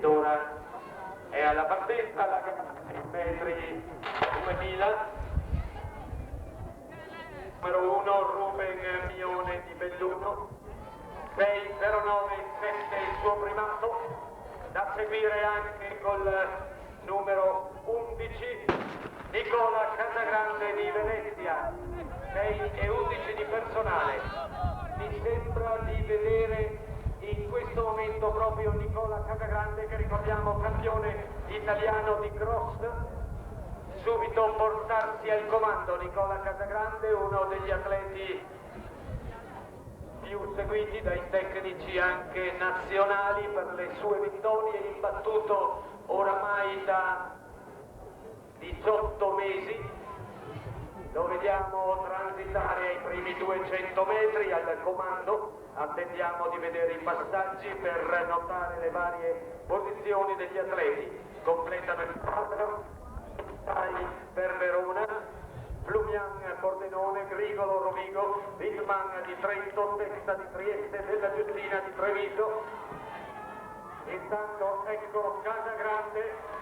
ed ora è alla partenza la gara in metri 2000. Numero 1 Ruben Mione di Belluno, 6.09.7 il suo primato, da seguire anche col numero 11 Nicola Casagrande di Venezia, 6.11 di personale. Mi sembra di vedere in questo momento proprio Nicola Casagrande, che ricordiamo campione italiano di cross, subito portarsi al comando. Nicola Casagrande, uno degli atleti più seguiti dai tecnici anche nazionali per le sue vittorie, imbattuto oramai da 18 mesi. Lo vediamo transitare ai primi 200 metri al comando. Attendiamo di vedere i passaggi per notare le varie posizioni degli atleti. Completano il quadro per Verona, Flumian Pordenone, Grigolo Rovigo, Wittmann di Trento, Testa di Trieste, Della Giustina di Treviso. Intanto ecco Casagrande.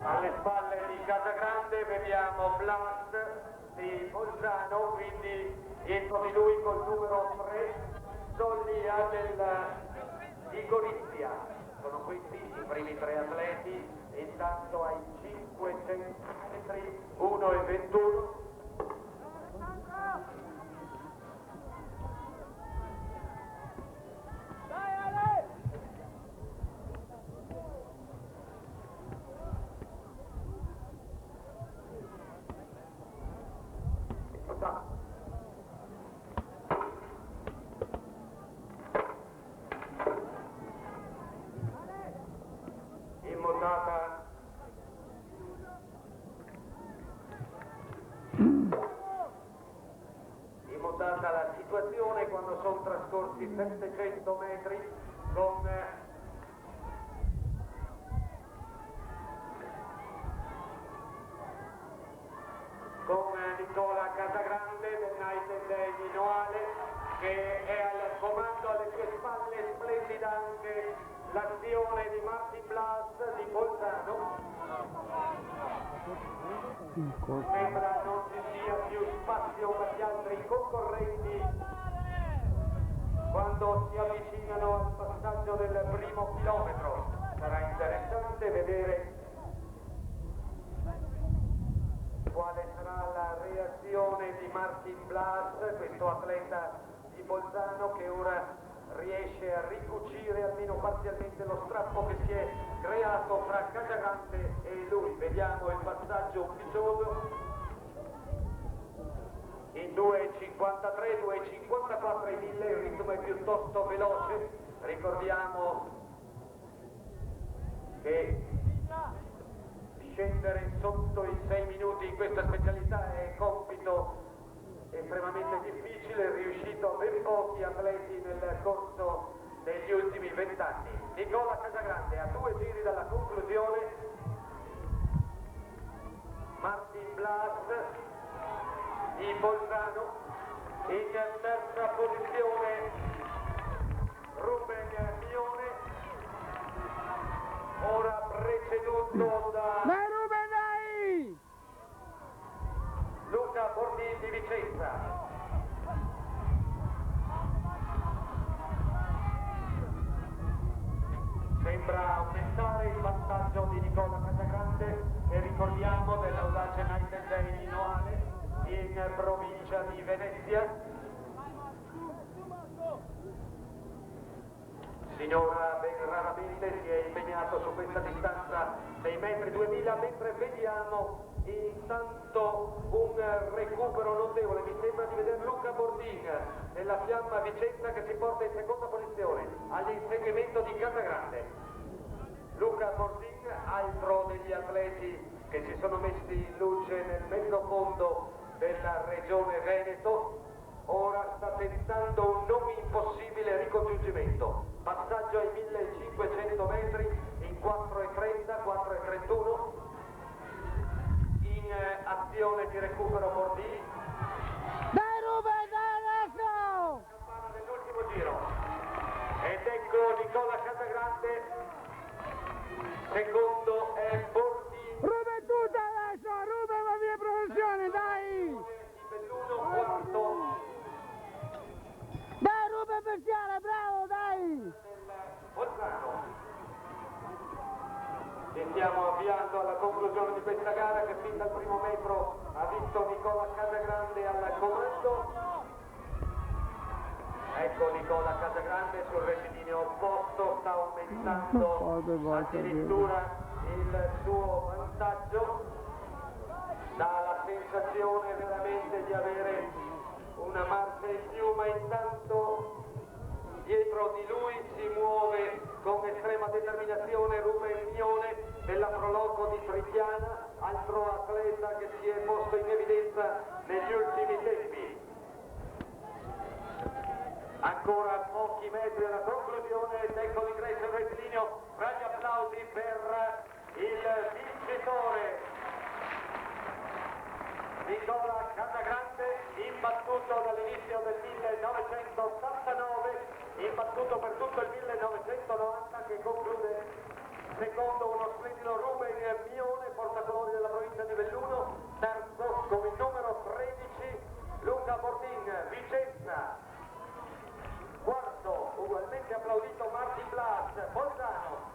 Alle spalle di Casagrande vediamo Blas di Bolzano, quindi dietro di lui col numero 3 Sollia di Gorizia. Sono questi i primi tre atleti. Intanto ai 500 metri 1:21. Immutata la situazione quando sono trascorsi 700 metri con Nicola Casagrande del United di Noale, che è al comando. Alle sue spalle splendida anche l'azione di Martin Blas di Bolzano. Sembra non ci sia più spazio per gli altri concorrenti quando si avvicinano al passaggio del primo chilometro. Sarà interessante vedere quale sarà la reazione di Martin Blas, questo atleta di Bolzano che ora riesce a ricucire almeno parzialmente lo strappo che si è creato fra Casagrande e lui. Vediamo il passaggio ufficioso in 2.53, 2.54 i 1000, il ritmo è piuttosto veloce. Ricordiamo che scendere sotto i 6 minuti in questa specialità è compito estremamente difficile, riuscito a ben pochi atleti nel corso degli ultimi 20 anni. Nicola Casagrande a 2 giri dalla conclusione, Martin Blas di Bolzano in terza posizione, Ruben Mione, ora preceduto da Luca Bordi di Vicenza. Sembra aumentare il vantaggio di Nicola Casagrande, che ricordiamo dell'Audace United Day di Noale in provincia di Venezia. Sinora ben raramente si è impegnato su questa distanza dei metri 2000, mentre vediamo intanto un recupero notevole. Mi sembra di vedere Luca Bordin nella Fiamma Vicenza che si porta in seconda posizione all'inseguimento di Casagrande. Luca Bordin, altro degli atleti che si sono messi in luce nel mezzo fondo della regione Veneto, ora sta tentando un non impossibile ricongiungimento. Passaggio ai 1500 metri in 4.30, 4.31. In azione di recupero Bordi, Nicola Casagrande, secondo è Bordini. Ruba tutta adesso, ruba la mia professione, dai! Belluno, quarto. Dai, ruba bestiale, bravo, dai! Bolzano. Ci stiamo avviando alla conclusione di questa gara che fin dal primo metro ha visto Nicola Casagrande al comando. Ecco Nicola Casagrande sul rettilineo opposto, sta aumentando addirittura il suo vantaggio, dà la sensazione veramente di avere una marcia in più, ma intanto dietro di lui si muove con estrema determinazione Ruben Mione della Proloco di Tridiana, altro atleta che si è posto in evidenza negli ultimi tempi. Ancora pochi metri alla conclusione, ecco l'ingresso in rettilineo, grandi applausi per il vincitore Nicola Casagrande, imbattuto dall'inizio del 1989, imbattuto per tutto il 1990, che conclude secondo uno splendido Ruben Mione, portacolori della provincia di Belluno, terzo con il numero 13 Luca Bordin, Vicenza. Quarto, ugualmente applaudito Martin Blas, Bolzano.